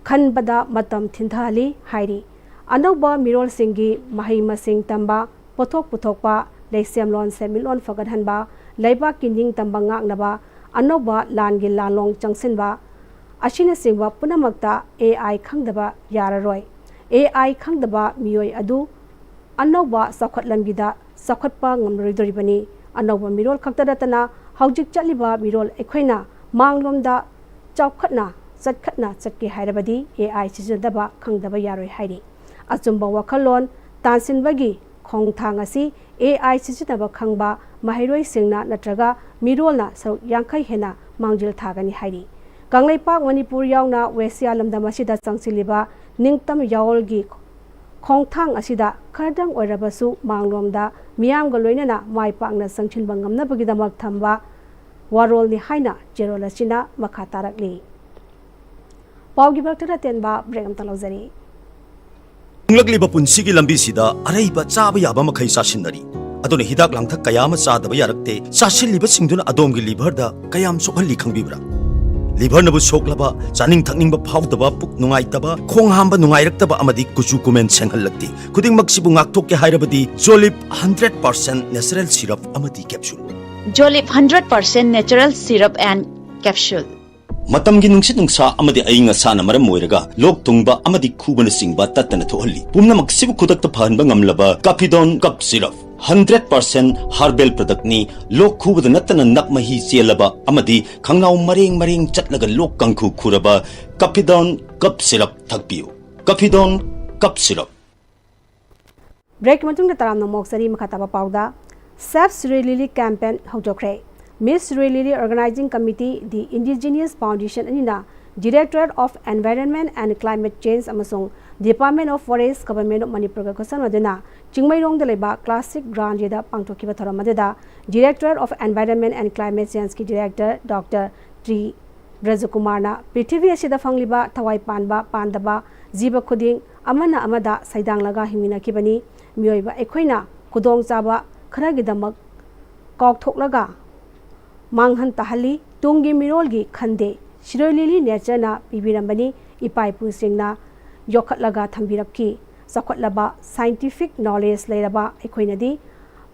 khanbada matam thindhali hairi Anauba mirol singi mahi masing tamba pothok puthokpa leisem lon semilon fagadhanba leiba kining tamba ngaknaba anauba langi lalong changsinba ashina singwa punamakta AI khangdaba yararoi AI khangdaba mioi adu anauba sakhatlamgida sakhatpa ngamroidoribani anauba mirol khaktadatana haujik chaliba mirol ekhoina manglomda chawkhatna chatke hairabadi AI sijadaba khangdaba yaroi hairi Achumba wakhalon tansinbagi khongthang asi AI sijinaba khangba mahiroi singna natraga mirolna saruk yangkai hena mangjil thagani hairi Kangleipak Manipur yauna Westia lamdam asida changsiliba ningtam yaolgi ꯈꯣꯡꯊꯥꯡ ꯑꯁꯤꯗ ꯈꯔꯗꯪ ꯑꯣꯏꯔꯕꯁꯨ ꯃꯥꯡꯂꯣꯝꯗ ꯃꯤꯌꯥꯝꯒ ꯂꯣꯏꯅꯅ ꯃꯥꯏ ꯄꯥꯛꯅ ꯆꯪꯁꯤꯟꯕ ꯉꯝꯅꯕꯒꯤꯗꯃꯛ ꯊꯝꯕ ꯋꯥꯔꯣꯜꯅꯤ ꯍꯥꯏꯅ ꯆꯦꯔꯣꯜ ꯑꯁꯤꯅ ꯃꯈꯥ ꯇꯥꯔꯛꯂꯤ꯫ ꯄꯥꯎꯒꯤ ꯃꯔꯛꯇ ꯇꯦꯟꯕ ꯕ꯭ꯔꯦꯛ ꯑꯃꯇ ꯂꯧꯖꯔꯤ꯫ ꯍꯤꯡꯂꯛꯂꯤꯕ ꯄꯨꯟꯁꯤꯒꯤ ꯂꯝꯕꯤꯁꯤꯗ ꯑꯔꯩꯕ ꯆꯥꯕ ꯌꯥꯕ ꯃꯈꯩ ꯆꯥꯁꯤꯟꯅꯔꯤ꯫ ꯑꯗꯨꯅ ꯍꯤꯗꯥꯛ ꯂꯥꯡꯊꯛ ꯀꯌꯥ ꯑꯃ ꯆꯥꯗꯕ ꯌꯥꯔꯛꯇꯦ꯫ ꯆꯥꯁꯤꯜꯂꯤꯕꯁꯤꯡꯗꯨꯅ ꯑꯗꯣꯝꯒꯤ ꯂꯤꯚꯔꯗ ꯀꯌꯥꯝ ꯁꯣꯛꯍꯜꯂꯤ ꯈꯪꯕꯤꯕ꯭ꯔꯥ? ꯂꯤꯚꯔꯅꯕꯨ ꯁꯣꯛꯂꯕ, ꯆꯥꯅꯤꯡ ꯊꯛꯅꯤꯡꯕ ꯐꯥꯎꯗꯕ, ꯄꯨꯛ ꯅꯨꯡꯉꯥꯏꯇꯕ, ꯈꯣꯡ ꯍꯥꯝꯕ ꯅꯨꯡꯉꯥꯏꯔꯛꯇꯕ ꯑꯃꯗꯤ ꯀꯨꯆꯨ ꯀꯨꯃꯦꯟ ꯁꯦꯡꯍꯜꯂꯛꯇꯦ꯫ ꯈꯨꯗꯤꯡꯃꯛꯁꯤꯕꯨ ꯉꯥꯛꯊꯣꯛꯀꯦ ꯍꯥꯏꯔꯕꯗꯤ ꯖꯣꯂꯤꯞ 100% ꯅꯦꯆꯔꯦꯜ ꯁꯤꯔꯞ ꯑꯃꯗꯤ ꯀꯦꯞꯁꯨꯜ꯫ ꯖꯣꯂꯤꯞ 100% ꯅꯦꯆꯔꯦꯜ ꯁꯤꯔꯞ ꯑꯦꯟ ꯀꯦꯞꯁꯨꯜ꯫ ꯃꯇꯝꯒꯤ ꯅꯨꯡꯁꯤꯠ ꯅꯨꯡꯁꯥ ꯑꯃꯗꯤ ꯑꯏꯪ ꯑꯁꯥꯅ ꯃꯔꯝ ꯑꯣꯏꯔꯒ ꯂꯣꯛ ꯊꯨꯡꯕ ꯑꯃꯗꯤ ꯈꯨꯕꯅꯆꯤꯡꯕ ꯇꯠꯇꯅ ꯊꯣꯛꯍꯜꯂꯤ꯫ ꯄꯨꯝꯅꯃꯛꯁꯤꯕꯨ ꯈꯨꯗꯛꯇ ꯐꯍꯟꯕ ꯉꯝꯂꯕ ꯀꯐꯤꯗꯣꯟ ꯀꯞ ꯁꯤꯔꯞ 100% ꯍꯥꯔꯕꯦꯜ ꯄ꯭ꯔꯗꯛꯅꯤ꯫ ꯂꯣꯛ ꯈꯨꯕꯗ ꯅꯠꯇꯅ ꯅꯞ ꯃꯍꯤ ꯆꯦꯜꯂꯕ ꯑꯃꯗꯤ ꯈꯪꯅꯥꯎ ꯃꯔꯦꯡ ꯃꯔꯦꯡ ꯆꯠꯂꯒ ꯂꯣꯛ ꯀꯪꯈꯨ ꯈꯨꯔꯕ ꯀꯐꯤꯗꯣꯟ ꯀꯞ ꯁꯤꯔꯞ ꯊꯛꯄꯤꯌꯨ꯫ ꯀꯐꯤꯗꯣꯟ ꯀꯞ ꯁꯤꯔꯞ꯫ ꯕ꯭ꯔꯦꯛ ꯃꯇꯨꯡꯗ ꯇꯔꯥꯝꯅ ꯃꯣꯛꯆꯔꯤ ꯃꯈꯥ ꯇꯥꯕ ꯄꯥꯎꯗ ꯁꯦꯐ ꯁꯤꯔꯣꯏ ꯂꯤꯂꯤ campaign ꯍꯧꯗꯣꯛꯈ꯭ꯔꯦ꯫ Miss Shirui lily organizing committee, the indigenous foundation ꯑꯅꯤꯅ directorate of environment and climate change ꯑꯃꯁꯨꯡ department of forest government of ꯃꯅꯤꯄꯨꯔꯒ ꯈꯨꯠꯁꯝꯅꯗꯨꯅ ꯆꯤꯡꯃꯩꯔꯣꯡꯗ ꯂꯩꯕ ꯀ꯭ꯂꯥꯁꯤꯛ ꯒ꯭ꯔꯥꯎꯟꯗ ꯄꯥꯡꯊꯣꯛꯈꯤꯕ ꯊꯧꯔꯝ ꯑꯗꯨꯗ directorate of environment and climate ꯆꯦꯟꯖꯀꯤ ꯗꯤꯔꯦꯛꯇꯔ ꯗꯣꯛꯇꯔ ꯇ꯭ꯔꯤ ꯕ꯭ꯔꯖꯀꯨꯃꯥꯔꯅ ꯄ꯭ꯔꯤꯊꯤꯕꯤ ꯑꯁꯤꯗ ꯐꯪꯂꯤꯕ ꯊꯋꯥꯏ ꯄꯥꯟꯕ ꯄꯥꯟꯗꯕ ꯖꯤꯕ ꯈꯨꯗꯤꯡ ꯑꯃꯅ ꯑꯃꯗ ꯁꯩꯗꯥꯡꯂꯒ ꯍꯤꯡꯃꯤꯟꯅꯈꯤꯕꯅꯤ꯫ ꯃꯤꯑꯣꯏꯕ ꯑꯩꯈꯣꯏꯅ ꯈꯨꯗꯣꯡꯆꯥꯕ ꯈꯔꯒꯤꯗꯃꯛ ꯀꯥꯎꯊꯣꯛꯂꯒ ꯃꯥꯡꯍꯟ ꯇꯥꯍꯜꯂꯤ꯫ ꯇꯨꯡꯒꯤ ꯃꯤꯔꯣꯜꯒꯤ ꯈꯟꯗꯦ ꯁꯤꯔꯣꯏ ꯂꯤꯂꯤ ꯅꯦꯆꯔꯅ ꯄꯤꯕꯤꯔꯝꯕꯅꯤ꯫ ꯏꯄꯥ ꯏꯄꯨꯁꯤꯡꯅ ꯌꯣꯛꯈꯠꯂꯒ ꯊꯝꯕꯤꯔꯛꯈꯤ꯫ ꯆꯥꯎꯈꯠꯂꯕ ꯁꯥꯏꯟꯇꯤꯐꯤꯛ ꯅꯣꯂꯦꯖ ꯂꯩꯔꯕ ꯑꯩꯈꯣꯏꯅꯗꯤ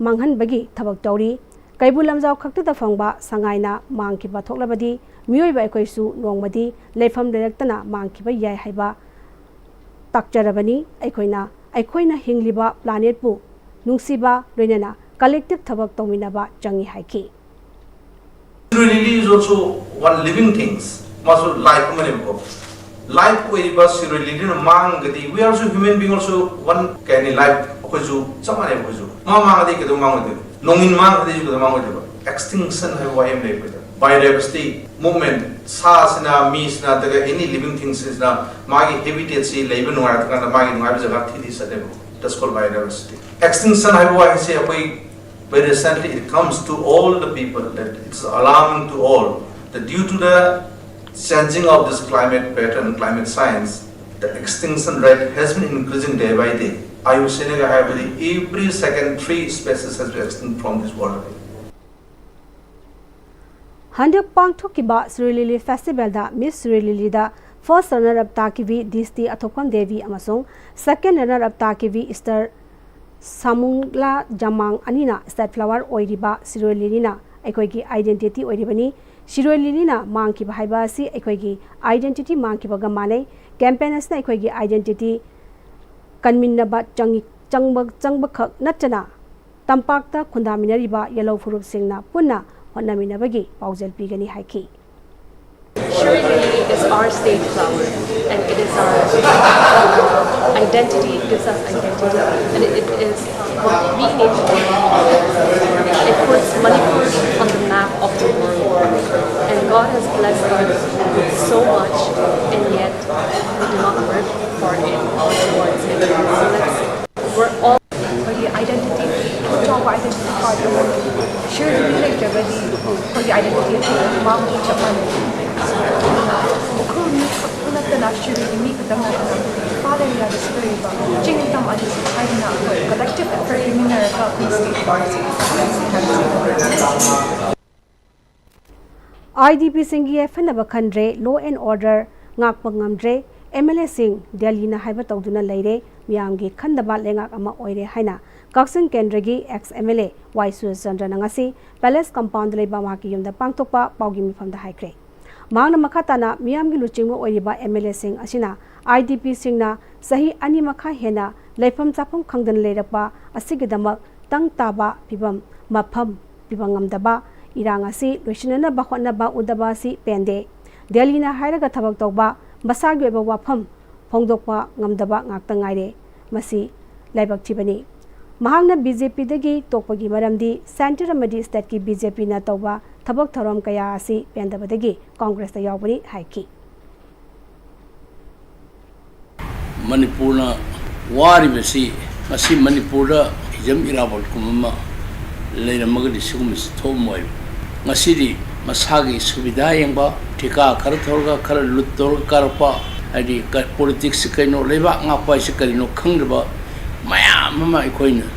ꯃꯥꯡꯍꯟꯕꯒꯤ ꯊꯕꯛ ꯇꯧꯔꯤ꯫ ꯀꯩꯕꯨꯜ ꯂꯝꯖꯥꯎ ꯈꯛꯇꯗ ꯐꯪꯕ ꯁꯉꯥꯏꯅ ꯃꯥꯡꯈꯤꯕ ꯊꯣꯛꯂꯕꯗꯤ ꯃꯤꯑꯣꯏꯕ ꯑꯩꯈꯣꯏꯁꯨ ꯅꯣꯡꯃꯗꯤ ꯂꯩꯐꯝ ꯂꯩꯔꯛꯇꯅ ꯃꯥꯡꯈꯤꯕ ꯌꯥꯏ ꯍꯥꯏꯕ ꯇꯥꯛꯆꯔꯕꯅꯤ꯫ ꯑꯩꯈꯣꯏꯅ ꯍꯤꯡꯂꯤꯕ ꯄ꯭ꯂꯥꯅꯦꯠꯄꯨ ꯅꯨꯡꯁꯤꯕ ꯂꯣꯏꯅꯅ ꯀꯂꯦꯛꯇꯤꯚ ꯊꯕꯛ ꯇꯧꯃꯤꯟꯅꯕ ꯆꯪꯏ ꯍꯥꯏꯈꯤ꯫ Siroi lily is also one living things. Masu life manebo. Life ko iba siroi lily na mang gadi. We are also human being also one kani life ko ju samane ko ju. Mang gadi kedo mang gadi. Nongin mang gadi ju kedo mang gadi. Extinction hai wa em lepe. Biodiversity movement sa sina mi sina daga any living things sina magi habitat si leiba nuai ta magi nuai jaga thidi sa debo. That's called biodiversity. Extinction hai wa se apoi very recently it comes to all the people that it's alarming to all that due to the changing of this climate pattern, climate science, the extinction rate has been increasing day by day. I was saying every second 3 species has been extinct from this world. Handak pangthokiba Siroi Lily Festival da Miss Siroi Lily da first runner up takivi Disti Athokam Devi amasung second runner up takivi Easter Samungla Jamang Anina State Flower Oiriba Siroi Lily na aikoigi identity oiribani. Siroi Lily na mangkiba haiba asi aikoigi identity mangkiba ga mane campaign asna aikoigi identity kanminnaba changba khak natchana tampakta khundaminariba yellow furup singna punna hotnaminabagi paujal pigani haiki. Siroi Lily is our state flower and it is our identity. It gives us identity and it is what we need to do. It puts Manipur on the map of the world and God has blessed us with so much and yet we do not work for it or towards it. So we're all for the identity, job identity part of it. Siroi Lily like already for the identity of mom Japan. Collective effort IDP Singi Fanaba Khandre Law and Order Ngakpangamdre MLA Singh Delhi na haiba tawduna leire miyamgi khandaba lengak ama oire haina Kaksin Kendragi ex MLA Waisu Chandra ngasi Palace Compound leiba maki yumda pangtokpa paugi mifamda haikre. Mangna makhatana miyamgi luchingmo oiriba MLA Singh asina IDP Singna sahi ani makha hena leifam chapam khangdan leirakpa asigidamak tang taba pibam mafam pibangamdaba irang asi loisinana ba hotnaba udaba si pende Delhi na hairaga thabak tawba masagi oiba wafam phongdokpa ngamdaba ngakta ngaire masi laibak thibani. Mahangna BJP dagi tokpagi maramdi center amadi state ki BJP na tawba thabak thorom kaya asi pendabadagi Congress ta yawbani haiki. Manipur na वारिबसी मसी मणिपुर हिजम इराबोट कुममा लेरमगदि सिगुमस थोमोय मसीदी मसागी सुविधा यंबा ठिका खर थोरगा खर लुत्तोर करपा आदि politics कइनो लेबा ngapai से करिनो खंगरबा मयाम मा इखोइना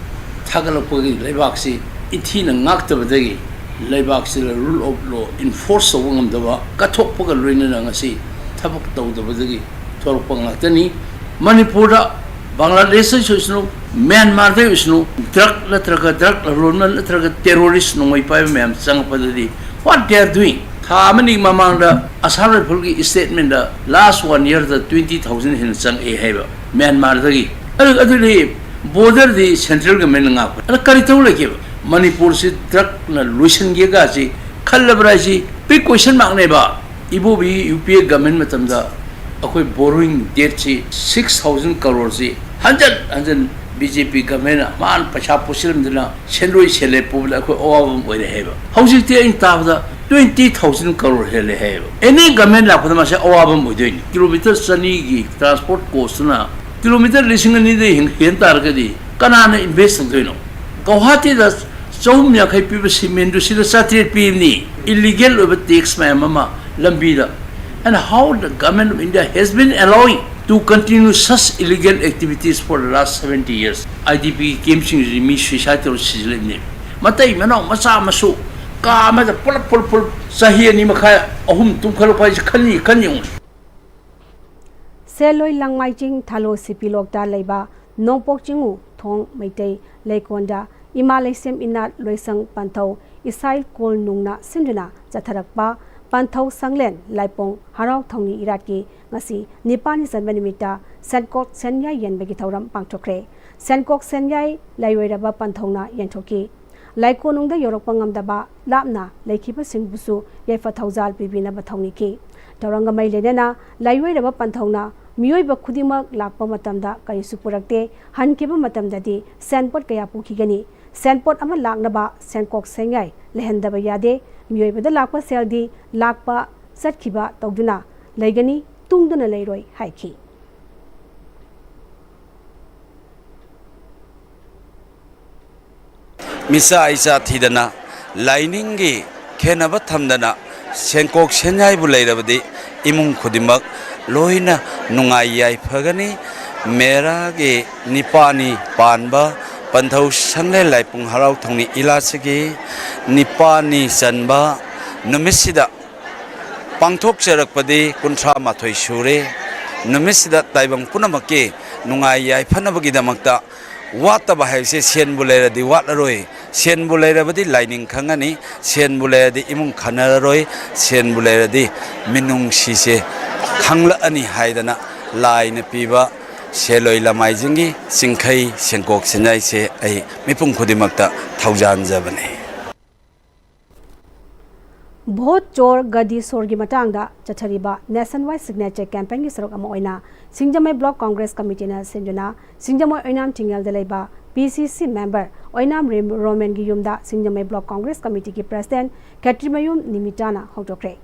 थागलपगि लेबाक्सी इथिना ngaktabadagi लेबाक्सी रूल ऑफ लॉ इन्फोर्स तौब ngamdaba kathokpaga loinana ngasi thabak tawdabadagi थोरपा ngaktani मणिपुर बांग्लादेश सुनो म्यांमार सुनो ड्रग नत्रगा ड्रग रोन नत्रगा टेररिस्ट नोंगै पाइब मैम चंगपदि व्हाट दे आर डूइंग थामनी ममांग असम राइफल की स्टेटमेंट लास्ट 1 year 20,000 हिन चंग ए हैब म्यांमार दगी अदुली बॉर्डर दी सेंट्रल गवर्नमेंट nga अ करि तौ लेके मणिपुर से ड्रग न लुसन गे गासी खल्लबरासी बि क्वेश्चन मार्क नेबा इबोबी यूपीए गवर्नमेंट मतमदा अखोई बोरोइंग डेट से 6,000 करोड़ से हंजन बीजेपी गवर्नमेंट मान पैसा पुसिलमदना सेंडोई सेले पुबल अखोई ओवाबम ओइरे हेबा हौजिकते इन ताबदा 20,000 करोड़ हेले हेबा एनी गवर्नमेंट लापदा मासे ओवाबम ओइदोइन किलोमीटर सनी की ट्रांसपोर्ट कॉस्ट ना किलोमीटर लिसिंग नि दे हेन तारगदी कनाना इन्वेस्ट तंगैनो गुवाहाटी दा चौम याखै पिब सीमेंट दुसिदा सात्रेट पीनी इलीगल ओब टैक्स मैमा लंबीदा and how the government of India has been allowing to continue such illegal activities for the last 70 years. IDP came to me societal citizen. Matai Mano Masa Masu Kama the Pul Sahi and Nimaka Ohum Tumkalopai Kanyon. Seloi Langmai Jing Talo Sipilok Da Leba, No Pochingu, Tong Maitei, Lakonda, Imalesem Inat Loisang Pantau, Isail Kol Nungna Sinduna, Zatarakba. Panthau Sanglen, Laipong, Harau Tongi Iraki, Nasi, Nipani Sanbanimita, Sankok Senya Yen Begitauram Pangtokre, Sankok Senyai, Laiweba Pantona Yentoki, Laikonung the Europangam Daba, Lapna, Laikipa Singbusu, Yefa Tauzal Bibina Batoniki, Taranga Mailena, Laiweba Pantona, Muiba Kudima, Lakpa Matamda, Kayusupurakte, Hankiba Matamdadi, Sandpot Kayapukigani, Sandpot Amalaknaba, Sankok Senyai, Lehendaba Yade, Muiba Lakpa Seldi, Lakpa, Satkiba, Togduna, Legani, Tungduna Leroy, Haiki. Misa Isa Tidana, Liningi, Kenaba Tamdana, Senkok Senyai Bulayabadi, Imung Kudimak, Loina, Nungayai Pagani, Merage, Nipani, Panba, Pantau Sangle Laipung Harau Tongi Ilasagi, Nipani Sanba, Numisida, Pangtok Serakpadi, Kuntra Matoi Shure, Numisida Taibang Punamaki, Nungayai Panabagidamakta, Watabahai Sien Bulera di Wataroi, Sien Bulera di Lining Kangani, Sien Bulera di Imung Kanaroi, Sien Bulera di Minung Sise, Kangla Ani Haidana, Line Piba, Seloi Lamaizingi, Sinkai, Senkok Senai se a Mipung Kudimakta, Tauzan Zabane. Both Jor Gadi Sorgi Matanga, Chachariba, Nationwide Signature Campaign is Rogamoina, Singjamay Block Congress Committee na Sinjana, Singjamay Oinam Tingal de Leba, PCC member, Oinam Roman Giyumda, Singjamay Block Congress Committee ki President, Katrimayum Nimitana, Hotokre.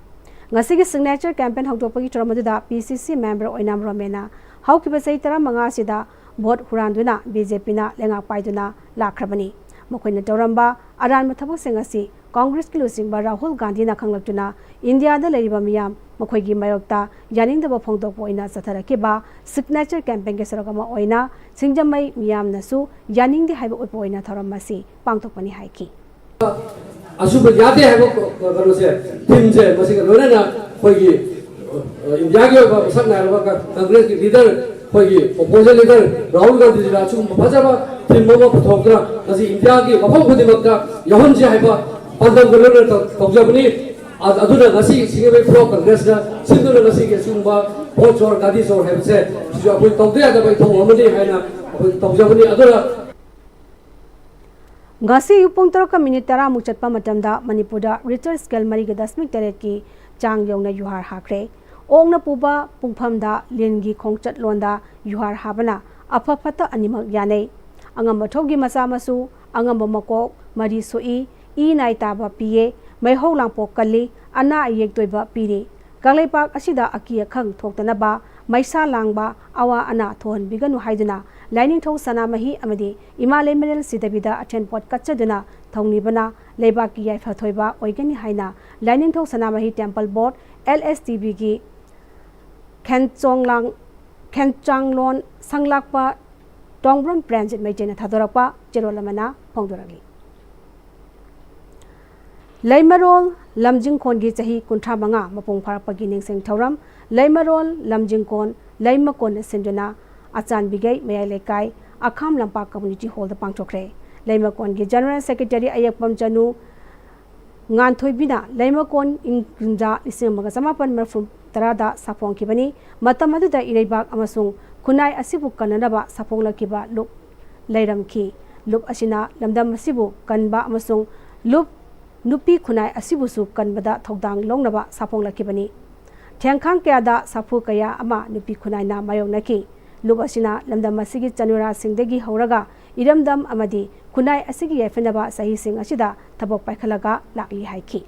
Ngasigi Signature Campaign Hotopagi Tramaduda, PCC member Oinam Romena, How Kibasatara Mangasida, Bot Huranduna, BJP na, Lenga Paiduna, La Krabani. Mokoina Toramba, Aran Matabu Singasi, Congress Kilusing Rahul Gandhi na Kanglaptuna, India the Lady Miam, Mokoigi Mayokta, Yaning the Bopongdo Poina Satarakiba, Signature Campaign Gesaragama Oina, Singjamay Miam Nasu, Yaning the Hive Opoina Taramasi, Pangtopani Haiki. Asuba Yate have Timse, Masika Lorena, Hogi, Indiago, Sakna, Congress leader, Hogi, opposition leader, Rahul Gandhi, Pajaba, Timoma Patogra, as Indiagi, Mapokudimaka, Yahonji Haiba. Pandang Gulur Tokjabni, Aduna Nasi, Singapore Pro Congress, Sindhu Nasi, Sumba, Bots or Gadis or have said, Japul Tokya, the Tomoni, Hana, Tokjabni, Aduna. Gasi Upungtoroka Minitara Muchatpa Matamda, Manipuda, Richard Scale Mariga Dasmik Tereki, Chang Yona Yuhar Hakre, Ongna Puba, Pungpamda, Lingi Kongchat Londa, Yuhar Habana, Apapata Animal Yane, Angamatogi Masamasu, Angambamako, Mari Sui. E Naitaba Pie, May Holang Pokali, Ana Yek Toiba Piri, Galepak Asida Akia Kang Toktanaba, Maisa Langba, Awa Ana Ton Biganu Haiduna, लाइनिंगथौ Sanamahi अमदी इमा लेमरेल सिदबिदा अटेन पोट कच्चदुना थौनिबना लेबाकी याइफाथोइबा ओइगनी हाइना Lainingthou Sanamahi temple board LSTB की खेंचांगलोन संगलाकपा टोंग्रोन ब्रांच मैजेना थादोरकपा जेरोलमना फोंदोरगी लैमरोल लमजिंगकोन की चाही 35 मपुंग फारपगी निंगसेंग थौरम लैमरोल लमजिंगकोन लैमकोन सिंदुना अचानबिगै मयाइ लेकाई अखाम लंपा कम्युनिटी हॉल द पांगथोखरे लैमकोन की जनरल सेक्रेटरी अयकपम चनु nganthoi laimakon ingrinja ising maga samapan marfum tarada sapong kibani matam aduda ireibak amasung kunai asibu kananaba sapong lakiba luk lairam ki luk asina lamdam asibu kanba amasung luk nupi kunai asibu su kanbada thodang longnaba sapong lakibani thengkhang kyada sapu kaya ama nupi kunai na mayong naki luk asina lamdam asigi chanura singdegi hauraga iramdam amadi kunai asigi yaifenaba sahi sing asida tabok paikhalaga lakli haiki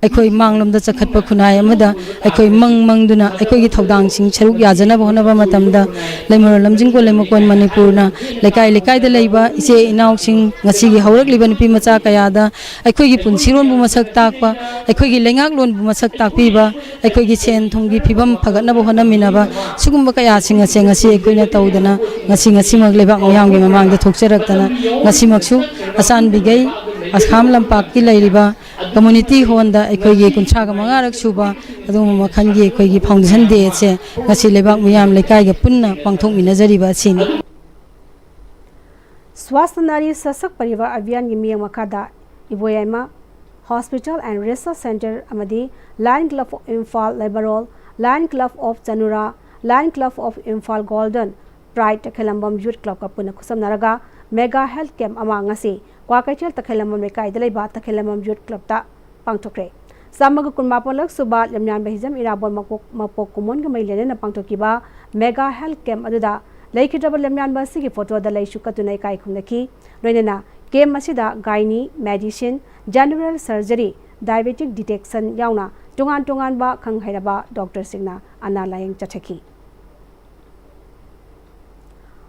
अखोई मांगलम the चखत प खुनाय अमदा अखोई मंगदुना अखोई की थौदांग सिंग छरुक याजना बहनबा मतमदा Lamar लमजिंग को लेमकोन मणिपुरना लेकाय लेकाय the लेबा इसे इनाउ सिंग ngasi gi haurak liban pi macha kaya da अखोई की पुनसिरोन बु मसक ताकपा अखोई की लेंगाक लोन बु मसक ताकपीबा अखोई की सेन थोंगी फिबम फगतना बहनमिनाबा सुगुम्बा कया सिंग असे ngasi अखोइना तौदना ngasi मग लेबा मयाम गे ममांग द थोकचरक्तना ngasi मक्सु असान बिगै असखाम लंपाक की लैरिबा कम्युनिटी होंदा अखोई कुंछा का मंगारक सुबा अदुम मखन गी अखोई फाउंडेशन डे से ngasi लेबाक मियाम लेकाय गे पुन्ना पांगथोक मिनजरिबा सिनी स्वास्थ्य नारी सशक्त परिवार अभियान की मियंग मखादा Iboyaima hospital and research centre अमदी लायन क्लब ऑफ इम्फाल लाइबरोल lion club of Chanura lion club of Imphal golden pride Takhellambam youth club का पुनः खुसमनरगा मेगा हेल्थ कैंप अमांगसी क्वाकैचल तखेलंबम लेकाय दलेबा तखेलंबम यूथ क्लब ता पांगथोक्रे सामग कुनमापोलक सुबा लमयान बहिजम इराबोन मपोक कुमोन ग मैलेने पांगथोकिबा मेगा हेल्थ कैंप अदुदा लेखिद्रब लमयान बसी की फोटो द लैसु कतुनै काय खुमनकी लोइनेना कैंप मसिदा gynae medicine general surgery diabetic detection यावना टोंगान टोंगान बा खंगहैरबा डॉक्टर सिंगना अना लायंग चथकी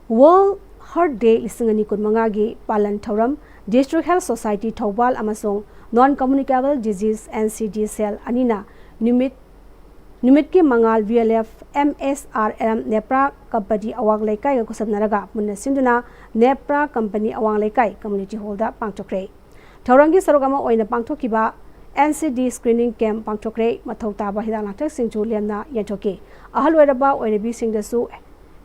वर्ल्ड हार्ट डे लिसिंगनी कुनमंगा गी पालन थौरम डिस्ट्रिक्ट हेल्थ सोसाइटी थौबाल अमसोंग non communicable disease NCD cell अनिना निमित की मंगाल VLF MSRM Nepra company Awang Leikai कुसमनरगा मुन्न सिंदुना NEPRA company Awang Leikai community hall दा पांगथोक्रे थौरंगी सरोगमा ओइना पांगथोकिबा NCD स्क्रीनिंग कैंप पांगथोक्रे मथौ ताबा हिदा लांथक सिंचु लेमना यंथोके अहल ओइरबा ओइरबी सिंगदसु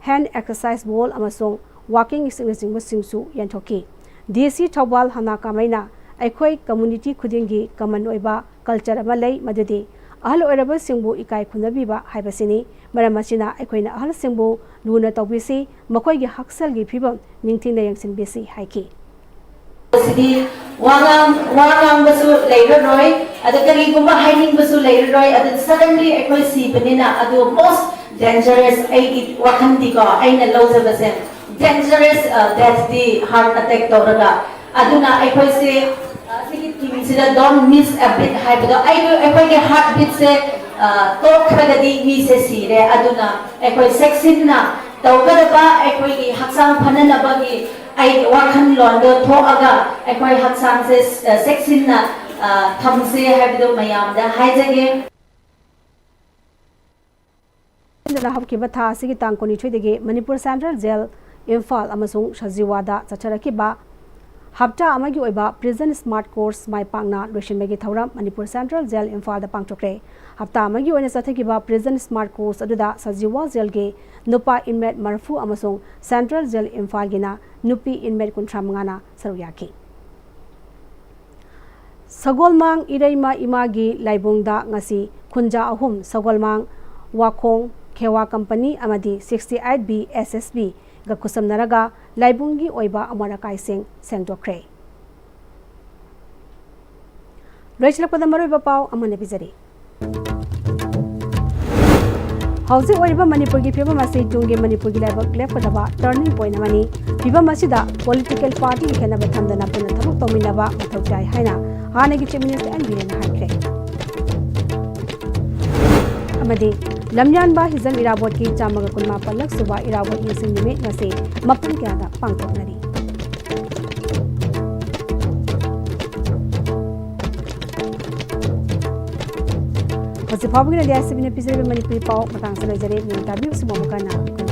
हैंड एक्सरसाइज बॉल अमसोंग वाकिंग सिंगसिंग सिंगसु यंथोके DC थौबाल हना कामैना अखोई कम्युनिटी खुदिंगी कमन ओइबा कल्चर अमा लै मदुदि अहल ओइरबा सिंगबु इकाय खुनबीबा हाइबसिनी मरम असिना अखोइना अहल सिंगबु लुना तौबिसी मखोइगी हक्सलगी फिबम निंगथिंना यंगसिनबिसी हाइकी सिदी वांगाम बसु लेररोय अद करिगुम हाइनिंग बसु लेररोय अद सडनली अखोइ सीबनिना अदु मोस्ट डेंजरस एगी वाखंदी को आइना लौजबसे डेंजरस डेथ दी हार्ट अटैक तौरगा अदुना अखोइ से सिदा डोंट मिस अ बीट हाइबदो अखोइ के हार्ट बीट से तोखरगदी मी से सीरे अदुना अखोइ सेक्सिनना तौगदबा अखोइ की हक्सांग फननबगी आई वाखन लोंदो थोअगा अखोइ हक्सांग से सेक्सिनना थमसे हाइबदो मयामदा हाइजगे हबकिबा था सिगी तांग कोनी थ्वेदगे मणिपुर सेंट्रल जेल इम्फाल अमसुंग सजीवादा चचरकिबा हप्ता अमगी ओइबा प्रिजन स्मार्ट कोर्स माइ पांगना लोइसिनबेगी थौरम मणिपुर सेंट्रल जेल इम्फाल दा पांगथोक्रे हप्ता अमगी ओइना चथकिबा प्रिजन स्मार्ट कोर्स अदुदा सजीवा जेल गे नुपा इनमेट मरफु अमसुंग सेंट्रल जेल इम्फाल गिना नुपी इनमेट 35 ना सरुयाकी सगोलमांग इरेमा Imangi लाइबुंगदा ngasi खुंजा अहुम सगोलमांग वाखोंग खेवा company अमदी 68B SSB गा कुसमनरगा लाइबुंगी ओइबा अमरकाई सिंह सेंगदोक्रे लोइचलपदा मरोइबा पाव अमने बिजरी हौजे ओइबा मणिपुर की फिबम असे तुंगे मणिपुर की लाइबक लेपदबा टर्निंग पॉइंट अमनी फिबम असिदा पॉलिटिकल पार्टी की खेनबा थमदना पुन थबक तोमिनबा मथौ जाय हाइना हाने की चीफ मिनिस्टर एन बीरेन हाइक्रे अमदी lamyanba hizam irabot ki chamaga kunma palak suba irabot yusing nimit ngase mapum kya da pangtoknari Hosi phabugina dia sebine pisere Manipuri pau matang sa lejare ni tabi usumokana